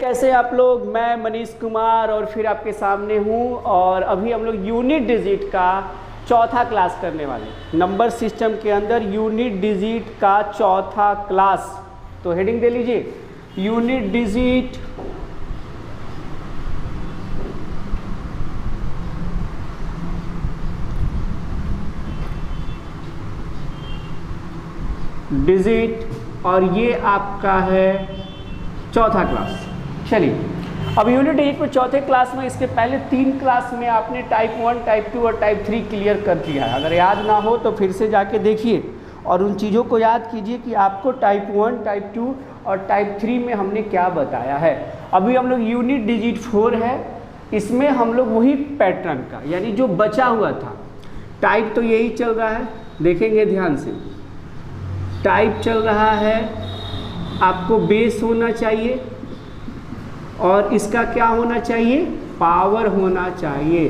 कैसे आप लोग। मैं मनीष कुमार और फिर आपके सामने हूँ और अभी हम लोग यूनिट डिजिट का चौथा क्लास करने वाले हैं। नंबर सिस्टम के अंदर यूनिट डिजिट का चौथा क्लास। तो हेडिंग दे लीजिए यूनिट डिजिट और ये आपका है चौथा क्लास। चलिए अब यूनिट डिजिट में चौथे क्लास में, इसके पहले 3 क्लास में आपने टाइप 1, टाइप 2 और टाइप 3 क्लियर कर दिया है। अगर याद ना हो तो फिर से जाके देखिए और उन चीज़ों को याद कीजिए कि आपको टाइप 1, टाइप 2 और टाइप 3 में हमने क्या बताया है। अभी हम लोग यूनिट डिजिट 4 है, इसमें हम लोग वही पैटर्न का यानी जो बचा हुआ था। टाइप तो यही चल रहा है, देखेंगे ध्यान से। टाइप चल रहा है, आपको बेस होना चाहिए और इसका क्या होना चाहिए, पावर होना चाहिए।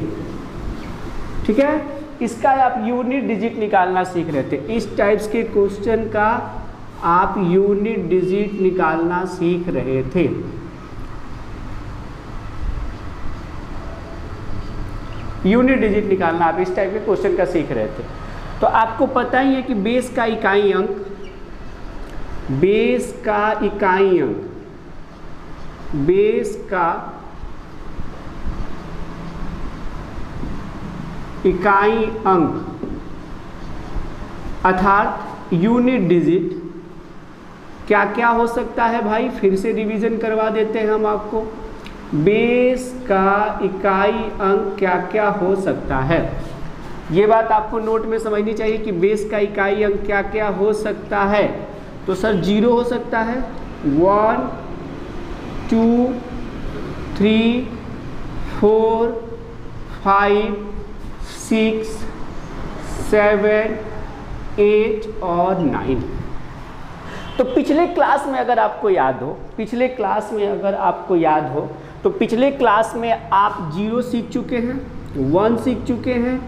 ठीक है, इसका आप यूनिट डिजिट निकालना सीख रहे थे। इस टाइप्स के क्वेश्चन का आप यूनिट डिजिट निकालना सीख रहे थे। यूनिट डिजिट निकालना आप इस टाइप के क्वेश्चन का सीख रहे थे। तो आपको पता ही है कि बेस का इकाई अंक, बेस का इकाई अंक, बेस का इकाई अंक अर्थात यूनिट डिजिट क्या क्या हो सकता है भाई, फिर से रिवीजन करवा देते हैं हम आपको। बेस का इकाई अंक क्या क्या हो सकता है, ये बात आपको नोट में समझनी चाहिए कि बेस का इकाई अंक क्या क्या हो सकता है। तो सर 0 हो सकता है, 1, 2, 3, 4, 5, 6, 7, 8 और 9। तो पिछले क्लास में अगर आपको याद हो, पिछले क्लास में अगर आपको याद हो तो पिछले क्लास में आप 0 सीख चुके हैं, 1 सीख चुके हैं,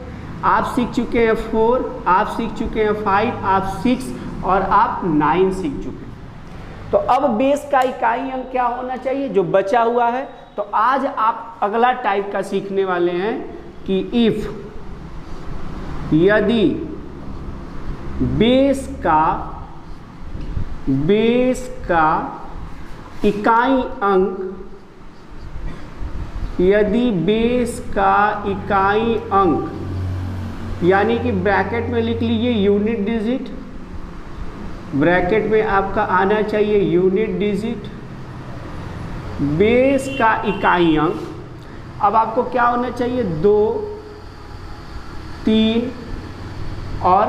आप सीख चुके हैं 4, आप सीख चुके हैं 5, आप 6 और आप 9 सीख चुके हैं। तो अब बेस का इकाई अंक क्या होना चाहिए, जो बचा हुआ है। तो आज आप अगला टाइप का सीखने वाले हैं कि इफ, यदि बेस का इकाई अंक, यदि बेस का इकाई अंक यानी कि ब्रैकेट में लिख लीजिए यूनिट डिजिट, ब्रैकेट में आपका आना चाहिए यूनिट डिजिट, बेस का इकाई अंक। अब आपको क्या होना चाहिए, 2, 3 और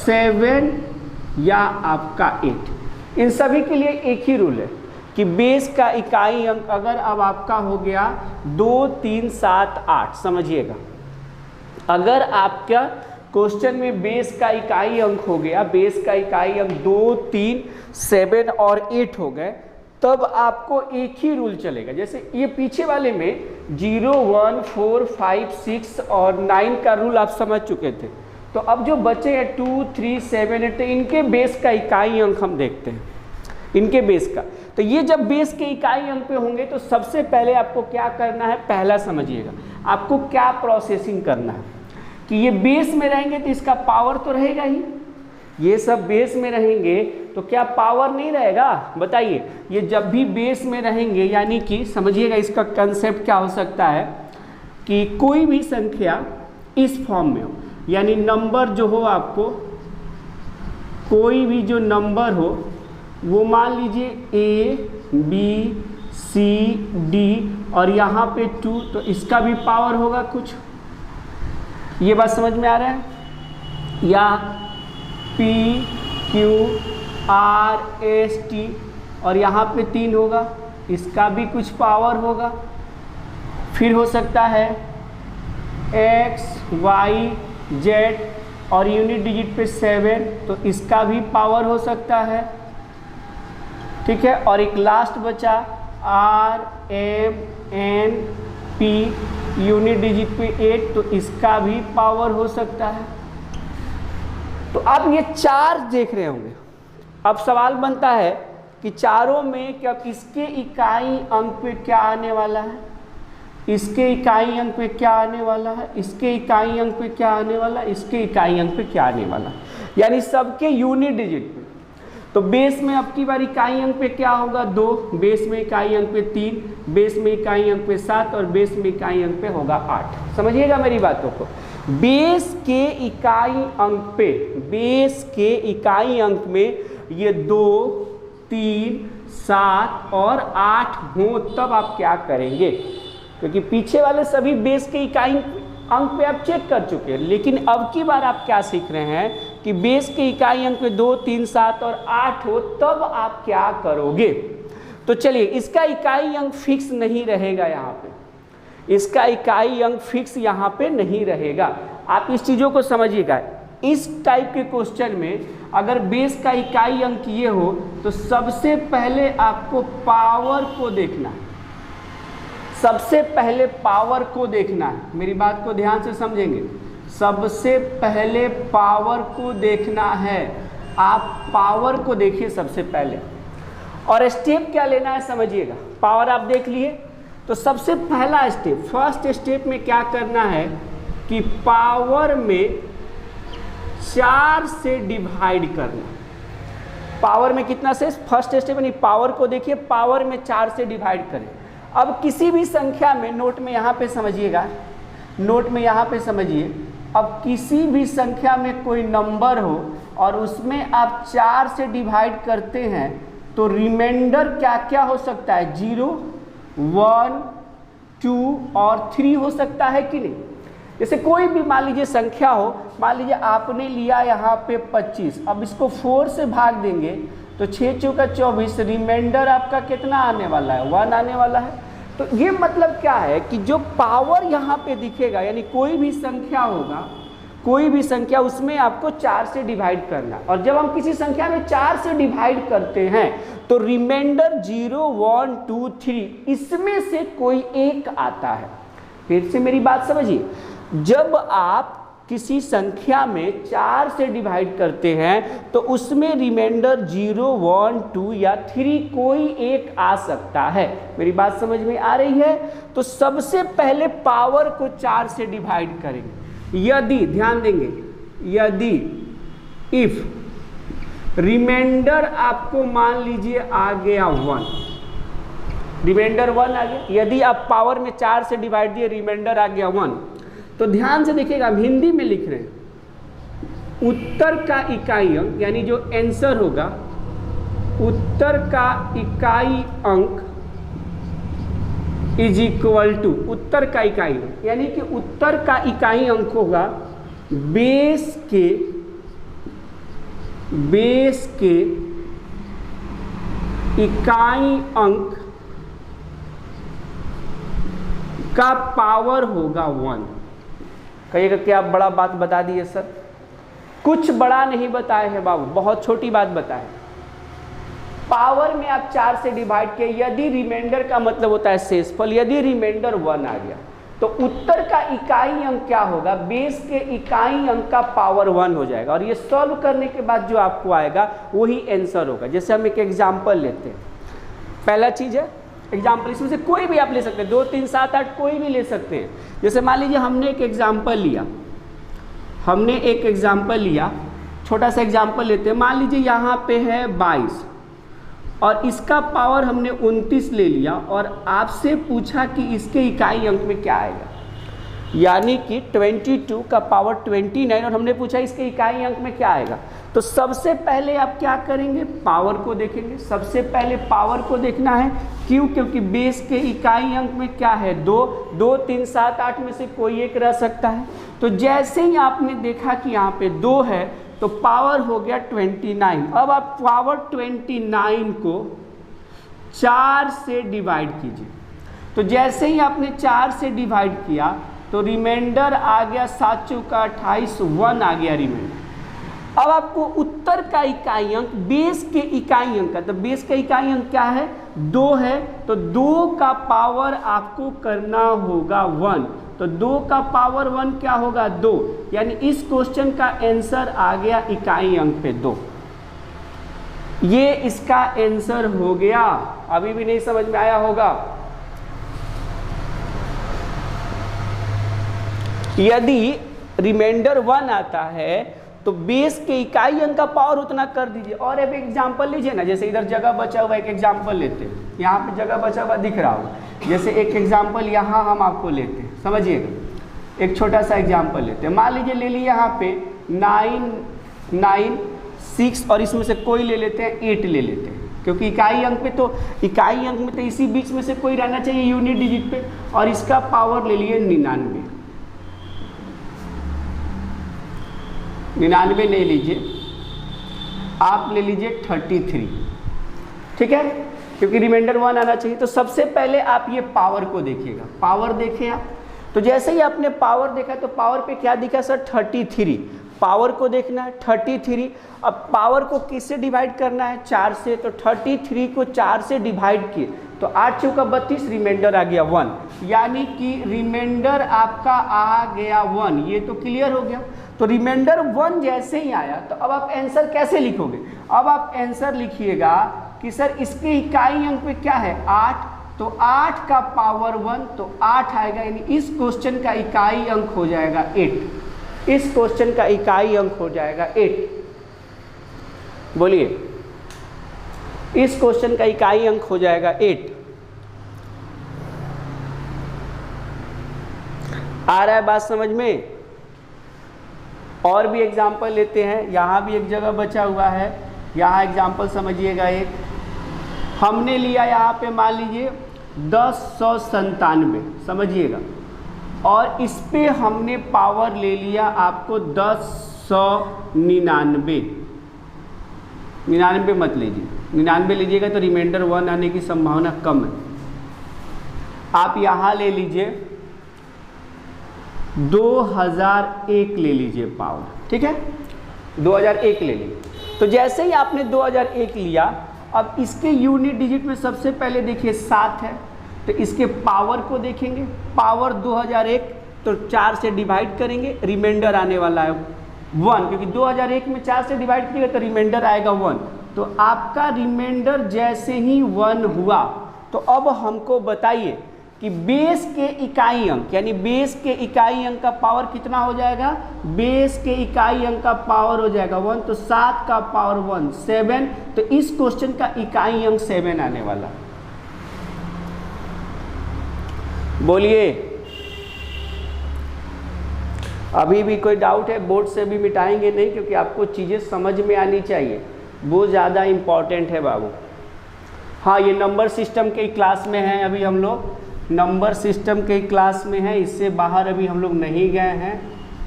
7 या आपका 8। इन सभी के लिए एक ही रूल है कि बेस का इकाई अंक अगर अब आपका हो गया 2, 3, 7, 8, समझिएगा। अगर आपका क्वेश्चन में बेस का इकाई अंक हो गया, बेस का इकाई अंक 2, 3, 7 और 8 हो गए, तब आपको एक ही रूल चलेगा। जैसे ये पीछे वाले में 0, 1, 4, 5, 6 और 9 का रूल आप समझ चुके थे। तो अब जो बचे हैं 2, 3, 7, 8, इनके बेस का इकाई अंक हम देखते हैं, इनके बेस का। तो ये जब बेस के इकाई अंक पे होंगे तो सबसे पहले आपको क्या करना है, पहला समझिएगा आपको क्या प्रोसेसिंग करना है कि ये बेस में रहेंगे तो इसका पावर तो रहेगा ही। ये सब बेस में रहेंगे तो क्या पावर नहीं रहेगा, बताइए। ये जब भी बेस में रहेंगे यानी कि समझिएगा इसका कंसेप्ट क्या हो सकता है कि कोई भी संख्या इस फॉर्म में हो, यानी नंबर जो हो, आपको कोई भी जो नंबर हो वो मान लीजिए A, B, C, D और यहाँ पे 2, तो इसका भी पावर होगा कुछ। ये बात समझ में आ रहा है। या P, Q, R, S, T और यहाँ पे 3 होगा, इसका भी कुछ पावर होगा। फिर हो सकता है X, Y, Z और यूनिट डिजिट पे 7, तो इसका भी पावर हो सकता है। ठीक है, और एक लास्ट बचा R, M, N, P unit digit पे 8, तो इसका भी पावर हो सकता है। तो आप ये 4 देख रहे होंगे। अब सवाल बनता है कि चारों में क्या इसके इकाई अंक पे क्या आने वाला है, इसके इकाई अंक पे क्या आने वाला है, इसके इकाई अंक पे क्या आने वाला है, इसके इकाई अंक पे क्या आने वाला है, यानी सबके यूनिट डिजिट पे। तो बेस में अब की बार इकाई अंक पे क्या होगा 2, बेस में इकाई अंक पे 3, बेस में इकाई अंक पे 7 और बेस में इकाई अंक पे होगा 8। समझिएगा मेरी बातों को। बेस के इकाई अंक पे, बेस के इकाई अंक में ये 2, 3, 7 और 8 हो तब आप क्या करेंगे, क्योंकि पीछे वाले सभी बेस के इकाई अंक पे आप चेक कर चुके हैं। लेकिन अब की बार आप क्या सीख रहे हैं कि बेस के इकाई अंक पे 2, 3, 7 और 8 हो तब आप क्या करोगे। तो चलिए, इसका इकाई अंक फिक्स नहीं रहेगा यहाँ पे, इसका इकाई अंक फिक्स यहाँ पे नहीं रहेगा। आप इस चीज़ों को समझिएगा। इस टाइप के क्वेश्चन में अगर बेस का इकाई अंक ये हो तो सबसे पहले आपको पावर को देखना है, सबसे पहले पावर को देखना है। मेरी बात को ध्यान से समझेंगे, सबसे पहले पावर को देखना है। आप पावर को देखिए सबसे पहले, और स्टेप क्या लेना है समझिएगा। पावर आप देख लिए तो सबसे पहला स्टेप, फर्स्ट स्टेप में क्या करना है कि पावर में 4 से डिवाइड करना। पावर में कितना से, फर्स्ट स्टेप यानी पावर को देखिए, पावर में 4 से डिवाइड करें। अब किसी भी संख्या में, नोट में यहाँ पे समझिएगा, नोट में यहाँ पे समझिए, अब किसी भी संख्या में कोई नंबर हो और उसमें आप 4 से डिवाइड करते हैं तो रिमाइंडर क्या क्या हो सकता है, 0, 1, 2 और 3 हो सकता है कि नहीं। जैसे कोई भी मान लीजिए संख्या हो, मान लीजिए आपने लिया यहाँ पे 25, अब इसको 4 से भाग देंगे तो 6 चौका 24, रिमाइंडर आपका कितना आने वाला है, 1 आने वाला है। तो ये मतलब क्या है कि जो पावर यहाँ पे दिखेगा, यानी कोई भी संख्या होगा, कोई भी संख्या, उसमें आपको 4 से डिवाइड करना। और जब हम किसी संख्या में 4 से डिवाइड करते हैं तो रिमाइंडर 0, 1, 2, 3 इसमें से कोई एक आता है। फिर से मेरी बात समझिए, जब आप किसी संख्या में 4 से डिवाइड करते हैं तो उसमें रिमाइंडर 0, 1, 2 या 3 कोई एक आ सकता है। मेरी बात समझ में आ रही है। तो सबसे पहले पावर को 4 से डिवाइड करेंगे। यदि, ध्यान देंगे, यदि इफ रिमाइंडर आपको मान लीजिए आ गया 1, रिमाइंडर 1 आ गया, यदि आप पावर में 4 से डिवाइड दिए, रिमाइंडर आ गया 1, तो ध्यान से देखिएगा, हम हिंदी में लिख रहे हैं, उत्तर का इकाई अंक यानी जो आंसर होगा, उत्तर का इकाई अंक इज इक्वल टू, उत्तर का इकाई अंक यानी कि उत्तर का इकाई अंक होगा बेस के इकाई अंक का पावर होगा 1। कहिएगा क्या बड़ा बात बता दी है सर? कुछ बड़ा नहीं बताए हैं बाबू, बहुत छोटी बात बताए। पावर में आप 4 से डिवाइड किए, यदि रिमाइंडर का मतलब होता है शेषफल, यदि रिमाइंडर 1 आ गया तो उत्तर का इकाई अंक क्या होगा, बेस के इकाई अंक का पावर 1 हो जाएगा। और ये सॉल्व करने के बाद जो आपको आएगा वही आंसर होगा। जैसे हम एक एग्जाम्पल लेते हैं, पहला चीज़ है एग्जाम्पल, इसमें से कोई भी आप ले सकते हैं, 2, 3, 7, 8 कोई भी ले सकते हैं। जैसे मान लीजिए हमने एक एग्जाम्पल लिया, छोटा सा एग्जाम्पल लेते हैं। मान लीजिए यहाँ पे है 22 और इसका पावर हमने 29 ले लिया और आपसे पूछा कि इसके इकाई अंक में क्या आएगा, यानी कि 22 का पावर 29 और हमने पूछा इसके इकाई अंक में क्या आएगा। तो सबसे पहले आप क्या करेंगे, पावर को देखेंगे। सबसे पहले पावर को देखना है, क्यों? क्योंकि बेस के इकाई अंक में क्या है, 2, 2, 3, 7, 8 में से कोई एक रह सकता है। तो जैसे ही आपने देखा कि यहाँ पे 2 है तो पावर हो गया 29। अब आप पावर 29 को 4 से डिवाइड कीजिए। तो जैसे ही आपने 4 से डिवाइड किया तो रिमाइंडर आ गया 7 चौका 28, 1 आ गया रिमाइंडर। अब आपको उत्तर का इकाई अंक बेस के इकाई अंक का, तो बेस का इकाई अंक क्या है, 2 है, तो 2 का पावर आपको करना होगा 1। तो 2 का पावर 1 क्या होगा, 2, यानी इस क्वेश्चन का आंसर आ गया इकाई अंक पे 2। ये इसका आंसर हो गया। अभी भी नहीं समझ में आया होगा। यदि रिमाइंडर 1 आता है तो बेस के इकाई अंक का पावर उतना कर दीजिए। और अब एग्जांपल लीजिए ना, जैसे इधर जगह बचा हुआ एक एग्जांपल लेते हैं, यहाँ पे जगह बचा हुआ दिख रहा हो, जैसे एक एग्जांपल यहाँ हम आपको लेते हैं, समझिएगा। एक छोटा सा एग्जांपल लेते हैं, मान लीजिए ले लिए यहाँ पे 9, 9, 6 और इसमें से कोई ले लेते हैं 8 ले लेते हैं, क्योंकि इकाई अंक में तो इसी बीच में से कोई रहना चाहिए यूनिट डिजिट पे। और इसका पावर ले लिए 99 ले लीजिए, आप ले लीजिए 33, ठीक है, क्योंकि रिमाइंडर 1 आना चाहिए। तो सबसे पहले आप ये पावर को देखिएगा, पावर देखें आप। तो जैसे ही आपने पावर देखा तो पावर पे क्या दिखा सर? 33। पावर को देखना है 33। अब पावर को किससे डिवाइड करना है? 4 से। तो 33 को 4 से डिवाइड किए तो 8 चौका 32, रिमाइंडर आ गया 1, यानी कि रिमाइंडर आपका आ गया 1। ये तो क्लियर हो गया। तो रिमाइंडर 1 जैसे ही आया तो अब आप आंसर कैसे लिखोगे? अब आप आंसर लिखिएगा कि सर इसके इकाई अंक पे क्या है? 8, तो 8 का पावर 1 तो 8 आएगा, यानी इस क्वेश्चन का इकाई अंक हो जाएगा 8। इस क्वेश्चन का इकाई अंक हो जाएगा 8। बोलिए, इस क्वेश्चन का इकाई अंक हो जाएगा 8। आ रहा है बात समझ में? और भी एग्जाम्पल लेते हैं, यहाँ भी एक जगह बचा हुआ है, यहाँ एग्जाम्पल समझिएगा। एक हमने लिया यहाँ पे मान लीजिए 1097, समझिएगा, और इस पे हमने पावर ले लिया आपको 1099। 99 मत लीजिए, 99 लीजिएगा तो रिमाइंडर 1 आने की संभावना कम है। आप यहाँ ले लीजिए 2001 ले लीजिए पावर, ठीक है, 2001 ले लीजिए। तो जैसे ही आपने 2001 लिया, अब इसके यूनिट डिजिट में सबसे पहले देखिए 7 है, तो इसके पावर को देखेंगे। पावर 2001 तो 4 से डिवाइड करेंगे, रिमाइंडर आने वाला है 1, क्योंकि 2001 में 4 से डिवाइड करिएगा तो रिमाइंडर आएगा 1। तो आपका रिमाइंडर जैसे ही 1 हुआ तो अब हमको बताइए कि बेस के इकाई अंक, यानी बेस के इकाई अंक का पावर कितना हो जाएगा? बेस के इकाई अंक का पावर हो जाएगा 1, तो 7 का पावर 1 7। तो इस क्वेश्चन का इकाई अंक 7 आने वाला। बोलिए, अभी भी कोई डाउट है? बोर्ड से भी मिटाएंगे नहीं, क्योंकि आपको चीज़ें समझ में आनी चाहिए, वो ज़्यादा इम्पॉर्टेंट है बाबू। हाँ, ये नंबर सिस्टम के क्लास में हैं, अभी हम लोग नंबर सिस्टम के क्लास में हैं, इससे बाहर अभी हम लोग नहीं गए हैं।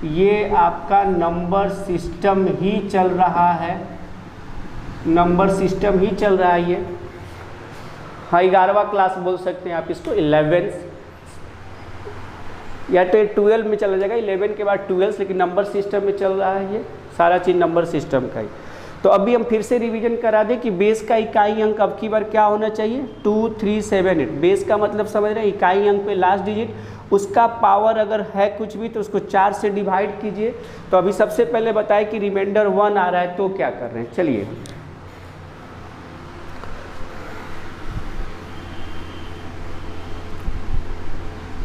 ये आपका नंबर सिस्टम ही चल रहा है, नंबर सिस्टम ही चल रहा है ये। हाँ, 11वां क्लास बोल सकते हैं आप इसको, 11 या तो 12 में चला जाएगा, 11 के बाद 12, लेकिन नंबर सिस्टम में चल रहा है ये सारा चीज़, नंबर सिस्टम का ही। तो अभी हम फिर से रिवीजन करा दें कि बेस का इकाई अंक अब की बार क्या होना चाहिए? 2, 3, 7, 8। बेस का मतलब समझ रहे हैं, इकाई अंक पे लास्ट डिजिट, उसका पावर अगर है कुछ भी तो उसको 4 से डिवाइड कीजिए। तो अभी सबसे पहले बताए कि रिमाइंडर 1 आ रहा है, तो क्या कर रहे हैं? चलिए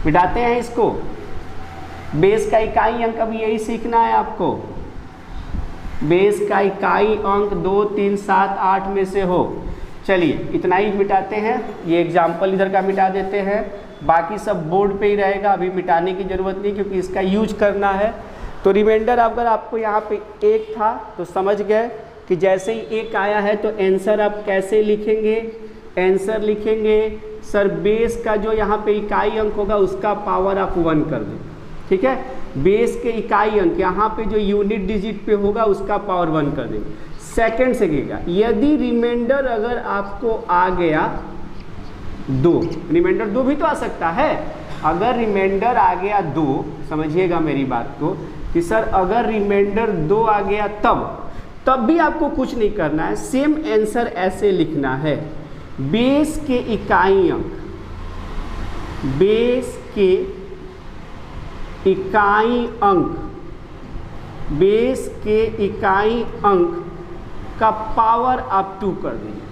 मिटाते हैं इसको। बेस का इकाई अंक अब यही सीखना है आपको। बेस का इकाई अंक 2, 3, 7, 8 में से हो। चलिए इतना ही मिटाते हैं, ये एग्जाम्पल इधर का मिटा देते हैं, बाकी सब बोर्ड पे ही रहेगा, अभी मिटाने की ज़रूरत नहीं क्योंकि इसका यूज करना है। तो रिमाइंडर अगर आपको यहाँ पे 1 था तो समझ गए कि जैसे ही 1 आया है तो आंसर आप कैसे लिखेंगे? आंसर लिखेंगे सर बेस का जो यहाँ पे इकाई अंक होगा उसका पावर आप 1 कर दें, ठीक है। बेस के इकाई अंक यहाँ पे जो यूनिट डिजिट पे होगा उसका पावर 1 कर देंगे। सेकंड से गिरेगा, यदि रिमाइंडर अगर आपको आ गया 2, रिमाइंडर 2 भी तो आ सकता है। अगर रिमाइंडर आ गया 2, समझिएगा मेरी बात को कि सर अगर रिमाइंडर 2 आ गया तब भी आपको कुछ नहीं करना है, सेम आंसर ऐसे लिखना है। बेस के इकाई अंक, बेस के इकाई अंक, बेस के इकाई अंक का पावर आप 2 कर दीजिए।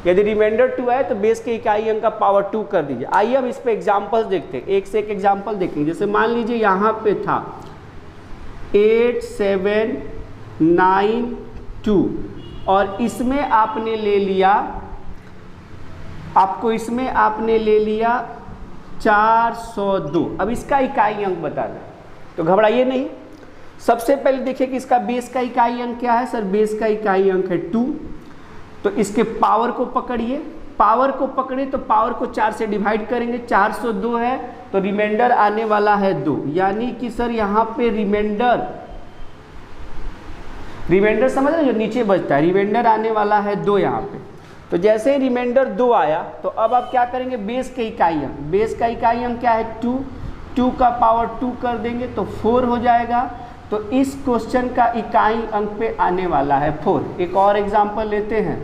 यदि रिमाइंडर 2 है तो बेस के इकाई अंक का पावर 2 कर दीजिए। आइए हम इस पे एग्जांपल्स देखते हैं, एक से एक एग्जांपल देखेंगे। जैसे मान लीजिए यहाँ पे था 8 7 9 2 और इसमें आपने ले लिया, आपको इसमें आपने ले लिया 402। अब इसका इकाई अंक बताना, तो घबराइए नहीं। सबसे पहले देखिए कि इसका बेस का इकाई अंक क्या है। सर बेस का इकाई अंक है 2, तो इसके पावर को पकड़िए। पावर को पकड़े तो पावर को 4 से डिवाइड करेंगे, 402 है तो रिमाइंडर आने वाला है 2, यानी कि सर यहाँ पे रिमाइंडर समझ रहे, जो नीचे बचता है रिमाइंडर आने वाला है 2 यहाँ पे। तो जैसे ही रिमाइंडर 2 आया तो अब आप क्या करेंगे, बेस के इकाई अंक, बेस का इकाई अंक क्या है 2, 2 का पावर 2 कर देंगे तो 4 हो जाएगा। तो इस क्वेश्चन का इकाई अंक पे आने वाला है 4। एक और एग्जांपल लेते हैं,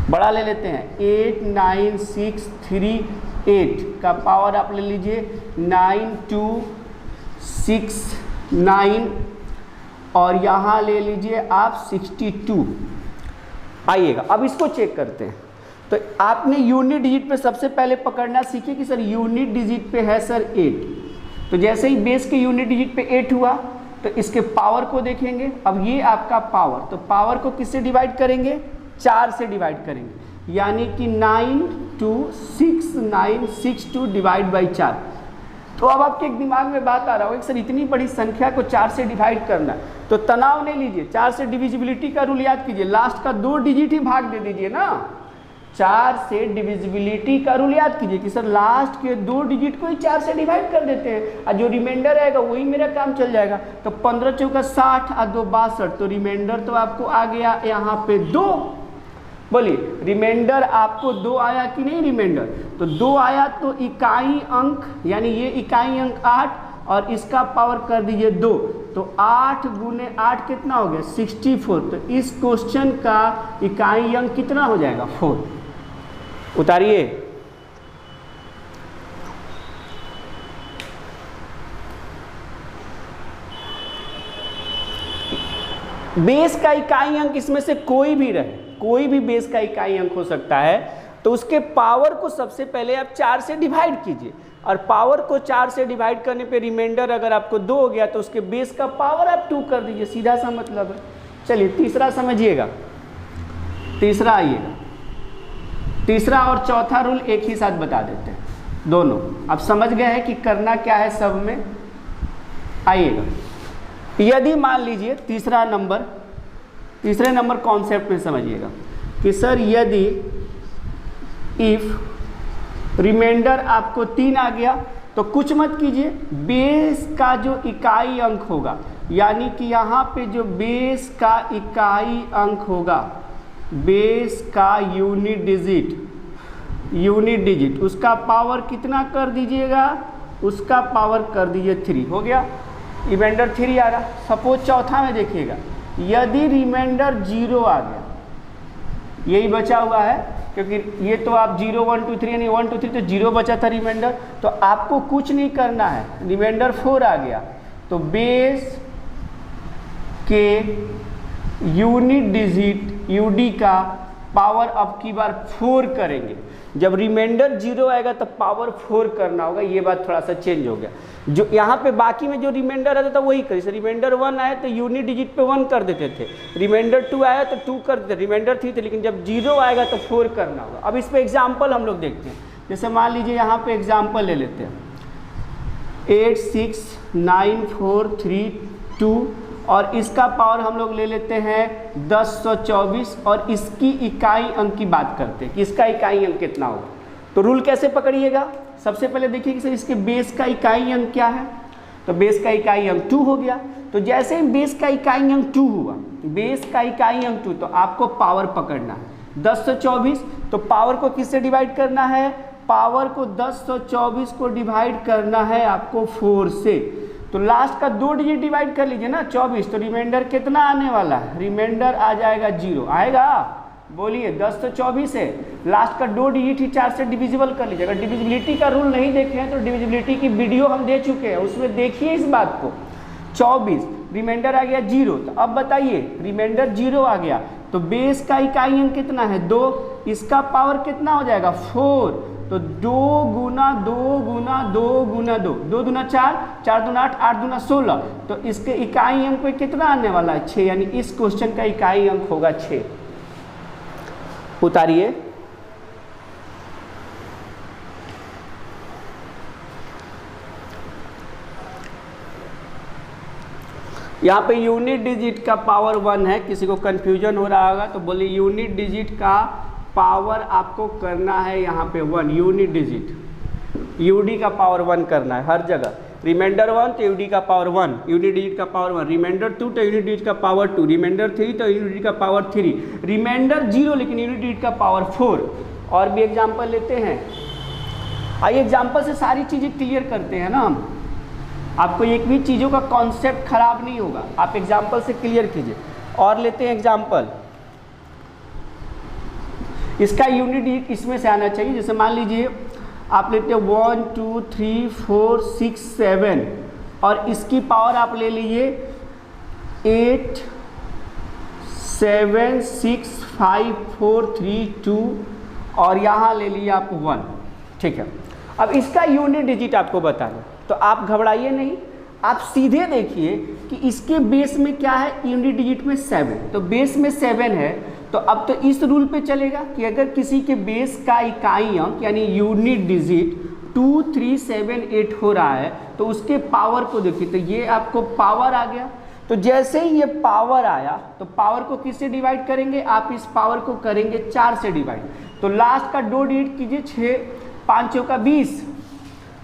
बड़ा ले लेते हैं, 8 9 6 3 8 का पावर आप ले लीजिए 9 2 6 9 और यहाँ ले लीजिए आप 62। आइएगा अब इसको चेक करते हैं। तो आपने यूनिट डिजिट पे सबसे पहले पकड़ना सीखिए कि सर यूनिट डिजिट पे है सर 8। तो जैसे ही बेस के यूनिट डिजिट पे 8 हुआ तो इसके पावर को देखेंगे। अब ये आपका पावर, तो पावर को किससे डिवाइड करेंगे, 4 से डिवाइड करेंगे, यानी कि 9 2 6 9 6 2 डिवाइड बाई 4। तो अब आपके दिमाग में बात आ रहा होगा कि सर इतनी बड़ी संख्या को 4 से डिवाइड करना, तो तनाव नहीं लीजिए, 4 से डिविजिबिलिटी का रूल याद कीजिए, लास्ट का 2 डिजिट ही भाग दे दीजिए ना। 4 से डिविजिबिलिटी का रूल याद कीजिए कि सर लास्ट के 2 डिजिट को ही 4 से डिवाइड कर देते हैं और जो रिमाइंडर आएगा वही मेरा काम चल जाएगा। तो 15 चौका 60 और 2 62, तो रिमाइंडर तो आपको आ गया यहाँ पे 2। बोलिए रिमाइंडर आपको 2 आया कि नहीं, रिमाइंडर तो 2 आया, तो इकाई अंक यानी ये इकाई अंक 8 और इसका पावर कर दीजिए 2, तो 8 गुने 8 कितना हो गया 64। तो इस क्वेश्चन का इकाई अंक कितना हो जाएगा 4। उतारिए, बेस का इकाई अंक इसमें से कोई भी रहे, कोई भी बेस का इकाई अंक हो सकता है, तो उसके पावर को सबसे पहले आप 4 से डिवाइड कीजिए और पावर को 4 से डिवाइड करने पे रिमाइंडर अगर आपको 2 हो गया तो उसके बेस का पावर आप 2 कर दीजिए, सीधा सा मतलब है। चलिए तीसरा समझिएगा, तीसरा आइएगा, तीसरा और चौथा रूल एक ही साथ बता देते हैं दोनों। अब समझ गए हैं कि करना क्या है सब में। आइएगा, यदि मान लीजिए तीसरे नंबर कॉन्सेप्ट में समझिएगा कि सर यदि इफ रिमाइंडर आपको 3 आ गया तो कुछ मत कीजिए, बेस का जो इकाई अंक होगा, यानी कि यहाँ पे जो बेस का इकाई अंक होगा, बेस का यूनिट डिजिट उसका पावर कितना कर दीजिएगा, उसका पावर कर दीजिए 3। हो गया, रिमाइंडर 3 आ रहा। सपोज चौथा में देखिएगा, यदि रिमाइंडर 0 आ गया, यही बचा हुआ है क्योंकि ये तो आप 0 1 2 3 यानी 1 2 3 तो 0 बचा था रिमाइंडर, तो आपको कुछ नहीं करना है, रिमाइंडर 4 आ गया तो बेस के यूनिट डिजिट यूडी का पावर अब की बार 4 करेंगे। जब रिमाइंडर 0 आएगा तो पावर 4 करना होगा, ये बात थोड़ा सा चेंज हो गया। जो यहाँ पे बाकी में जो रिमाइंडर आता था वही करिए, रिमाइंडर 1 आया तो यूनिट डिजिट पे 1 कर देते थे, रिमाइंडर 2 आया तो 2 कर देते, रिमाइंडर 3 थे, लेकिन जब 0 आएगा तो 4 करना होगा। अब इस पे एग्जाम्पल हम लोग देखते हैं। जैसे मान लीजिए यहाँ पे एग्जाम्पल ले लेते हैं, 8 6 9 4 3 2 और इसका पावर हम लोग ले लेते हैं 1024 और इसकी इकाई अंक की बात करते हैं कि इसका इकाई अंक कितना होगा। तो रूल कैसे पकड़िएगा, सबसे पहले देखिए कि सर इसके बेस का इकाई अंक क्या है, तो बेस का इकाई अंक 2 हो गया। तो जैसे ही बेस का इकाई अंक 2 हुआ, बेस का इकाई अंक 2, तो आपको पावर पकड़ना है 1024। तो पावर को किससे डिवाइड करना है, पावर को 1024 को डिवाइड करना है आपको 4 से। तो लास्ट का 2 डिजिट डिवाइड कर लीजिए ना 24, तो रिमाइंडर कितना आने वाला है, रिमाइंडर आ जाएगा 0 आएगा। बोलिए 10 तो 24 है, लास्ट का 2 डिजिट ही 4 से डिविजिबल कर लीजिए। अगर डिविजिबिलिटी का रूल नहीं देखे हैं तो डिविजिबिलिटी की वीडियो हम दे चुके हैं, उसमें देखिए इस बात को। 24 रिमाइंडर आ गया 0। तो अब बताइए रिमाइंडर 0 आ गया तो बेस का इकाई अंक कितना है 2, इसका पावर कितना हो जाएगा 4। तो 2 गुना 2 गुना 2 गुना 2, 2 दूना 4, 4 दूना 8, 8 दूना 16। तो इसके इकाई अंक पे कितना आने वाला है 6, यानी इस क्वेश्चन का इकाई अंक होगा 6। उतारिए। यहाँ पे यूनिट डिजिट का पावर 1 है, किसी को कंफ्यूजन हो रहा होगा तो बोलिए यूनिट डिजिट का पावर आपको करना है यहाँ पे 1, यूनिट डिजिट यूडी का पावर 1 करना है हर जगह। रिमाइंडर 1 तो यूडी का पावर 1, यूनिट डिजिट का पावर 1, रिमाइंडर 2 तो यूनिट डिजिट का पावर 2, रिमाइंडर 3 तो यूनिट डिजिट का पावर 3, रिमाइंडर 0 लेकिन यूनिट डिजिट का पावर 4। और भी एग्जाम्पल लेते हैं, आइए एग्जाम्पल से सारी चीज़ें क्लियर करते हैं ना हम, आपको एक भी चीज़ों का कॉन्सेप्ट खराब नहीं होगा, आप एग्जाम्पल से क्लियर कीजिए। और लेते हैं एग्जाम्पल, इसका यूनिट डिजिट इसमें से आना चाहिए। जैसे मान लीजिए आप लेते हैं 1 2 3 4 6 7 और इसकी पावर आप ले लीजिए 8 7 6 5 4 3 2 और यहाँ ले लीजिए आप 1, ठीक है। अब इसका यूनिट डिजिट आपको बताना, तो आप घबराइए नहीं, आप सीधे देखिए कि इसके बेस में क्या है, यूनिट डिजिट में 7, तो बेस में 7 है। तो अब तो इस रूल पे चलेगा कि अगर किसी के बेस का इकाई अंक यानी यूनिट डिजिट 2 3 7 8 हो रहा है तो उसके पावर को देखिए, तो ये आपको पावर आ गया। तो जैसे ही ये पावर आया तो पावर को किससे डिवाइड करेंगे, आप इस पावर को करेंगे 4 से डिवाइड। तो लास्ट का 2 डिजिट कीजिए, 6 5 चौका 20,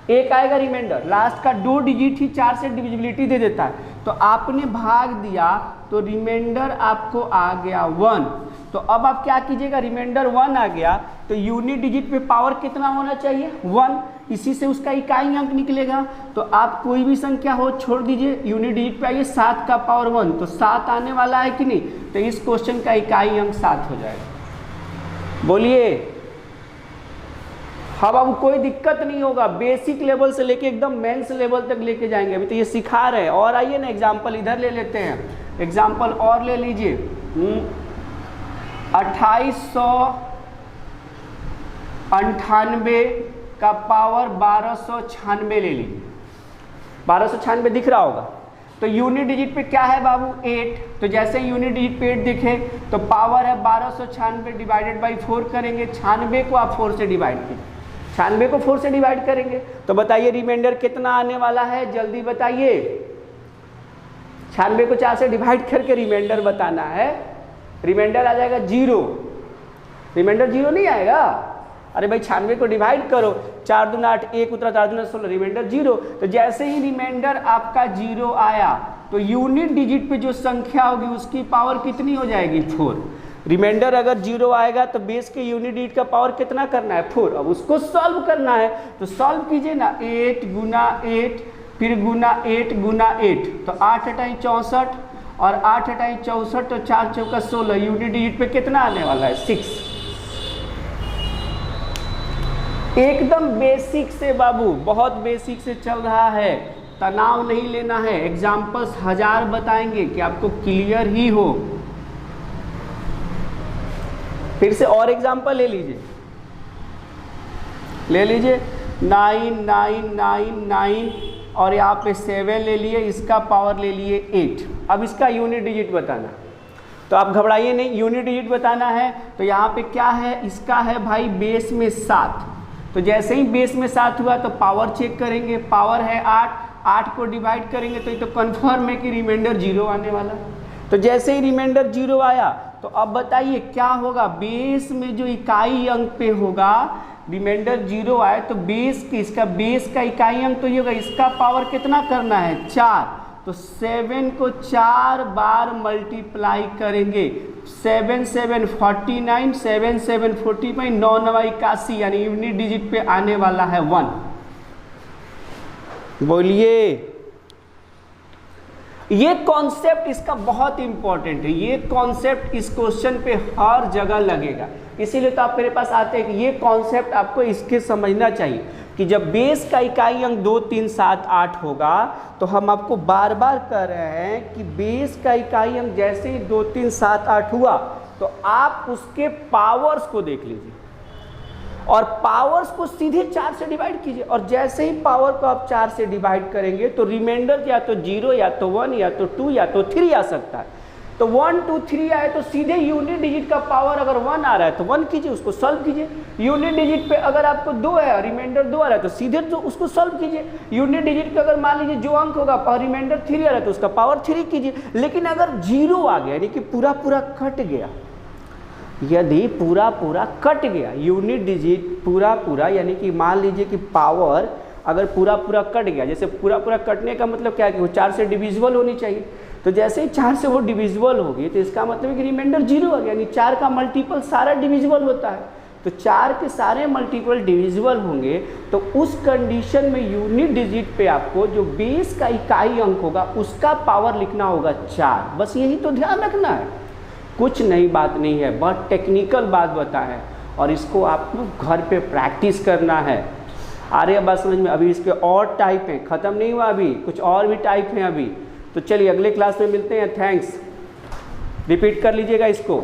एक आएगा रिमाइंडर, लास्ट का 2 डिजिट ही 4 से डिविजिबिलिटी दे देता है। तो आपने भाग दिया तो रिमाइंडर आपको आ गया 1। तो अब आप क्या कीजिएगा, रिमाइंडर 1 आ गया तो यूनिट डिजिट पे पावर कितना होना चाहिए 1, इसी से उसका इकाई अंक निकलेगा। तो आप कोई भी संख्या हो छोड़ दीजिए, यूनिट डिजिट पे आइए 7 का पावर 1, तो 7 आने वाला है कि नहीं, तो इस क्वेश्चन का इकाई अंक 7 हो जाएगा। बोलिए। हाँ बाबू कोई दिक्कत नहीं होगा, बेसिक लेवल से लेके एकदम मेंस लेवल तक लेके जाएंगे, अभी तो ये सिखा रहे हैं। और आइए ना एग्जाम्पल इधर ले लेते हैं, एग्जाम्पल और ले लीजिए 2898 का पावर 1296 ले लीजिए, 1296 दिख रहा होगा। तो यूनिट डिजिट पे क्या है बाबू 8, तो जैसे यूनिट डिजिट पे 8 दिखे तो पावर है 1296 डिवाइडेड बाई 4 करेंगे, 96 को आप 4 से डिवाइड कीजिए, 96 को 4 से डिवाइड करेंगे तो बताइए रिमाइंडर कितना आने वाला है, जल्दी बताइए। 96 को 4 से डिवाइड करके रिमाइंडर बताना है, रिमाइंडर आ जाएगा 0। रिमाइंडर 0 नहीं आएगा, अरे भाई 96 को डिवाइड करो, 4 दूना 8, 1 उतरा 4 दूना 16, रिमाइंडर 0। तो जैसे ही रिमाइंडर आपका 0 आया तो यूनिट डिजिट पे जो संख्या होगी उसकी पावर कितनी हो जाएगी 4। रिमाइंडर अगर 0 आएगा तो बेस के यूनिट डिजिट का पावर कितना करना है 4। अब उसको सॉल्व करना है तो सॉल्व कीजिए ना, 8 गुना 8 फिर गुना 8 गुना 8, तो 8 × 64 और 8 × 64 तो 4 चौका 16, यूनिट डिजिट पे कितना आने वाला है 6। एकदम बेसिक से बाबू, बहुत बेसिक से चल रहा है, तनाव नहीं लेना है। एग्जाम्पल्स 1000 बताएंगे कि आपको क्लियर ही हो। फिर से और एग्जाम्पल ले लीजिए, 9999 और यहाँ पे 7 ले लिए, इसका पावर ले लिए 8। अब इसका यूनिट डिजिट बताना, तो आप घबराइए नहीं, यूनिट डिजिट बताना है। तो यहाँ पे क्या है, इसका है भाई बेस में 7, तो जैसे ही बेस में 7 हुआ तो पावर चेक करेंगे, पावर है 8, 8 को डिवाइड करेंगे तो ये तो कन्फर्म है कि रिमाइंडर 0 आने वाला। तो जैसे ही रिमाइंडर 0 आया तो अब बताइए क्या होगा, बेस में जो इकाई अंक पे होगा, रिमाइंडर 0 आए तो बेस की, इसका बेस का इकाई अंक तो ये होगा, इसका पावर कितना करना है 4। तो 7 को 4 बार मल्टीप्लाई करेंगे, 7 7 49, 7 7 45, 9 9 81, यानी यूनिट डिजिट पे आने वाला है 1। बोलिए। ये कॉन्सेप्ट इसका बहुत इंपॉर्टेंट है, ये कॉन्सेप्ट इस क्वेश्चन पे हर जगह लगेगा, इसीलिए तो आप मेरे पास आते हैं कि ये कॉन्सेप्ट आपको इसके समझना चाहिए। कि जब बेस का इकाई अंक 2, 3, 7, 8 होगा तो हम आपको बार बार कह रहे हैं कि बेस का इकाई अंक जैसे ही 2, 3, 7, 8 हुआ तो आप उसके पावर्स को देख लीजिए और पावर्स को सीधे 4 से डिवाइड कीजिए, और जैसे ही पावर को आप 4 से डिवाइड करेंगे तो रिमाइंडर या तो 0 या तो 1 या तो 2 या तो 3 आ सकता है। तो 1, 2, 3 आए तो सीधे यूनिट डिजिट का पावर अगर 1 आ रहा है तो 1 कीजिए, उसको सॉल्व कीजिए। यूनिट डिजिट पे अगर आपको 2 है, रिमाइंडर 2 आ रहा है तो सीधे तो उसको सॉल्व कीजिए। यूनिट डिजिट पे अगर मान लीजिए जो अंक होगा और रिमाइंडर 3 आ रहा है तो उसका पावर 3 कीजिए। लेकिन अगर 0 आ गया यानी कि पूरा पूरा कट गया, यदि पूरा पूरा कट गया यूनिट डिजिट पूरा पूरा यानी कि मान लीजिए कि पावर अगर पूरा पूरा कट गया, जैसे पूरा पूरा कटने का मतलब क्या है कि वो 4 से डिविजिबल होनी चाहिए, तो जैसे ही 4 से वो डिविजिबल होगी तो इसका मतलब है कि रिमाइंडर 0 आ गया, यानी 4 का मल्टीपल सारा डिविजिबल होता है। तो 4 के सारे मल्टीपल डिविजिबल होंगे तो उस कंडीशन में यूनिट डिजिट पे आपको जो बेस का इकाई अंक होगा उसका पावर लिखना होगा 4। बस यही तो ध्यान रखना है, कुछ नई बात नहीं है, बहुत टेक्निकल बात बता है और इसको आपको घर पे प्रैक्टिस करना है। आ रही है बात समझ में? अभी इसके और टाइप हैं, ख़त्म नहीं हुआ, अभी कुछ और भी टाइप हैं अभी। तो चलिए अगले क्लास में मिलते हैं। थैंक्स, रिपीट कर लीजिएगा इसको।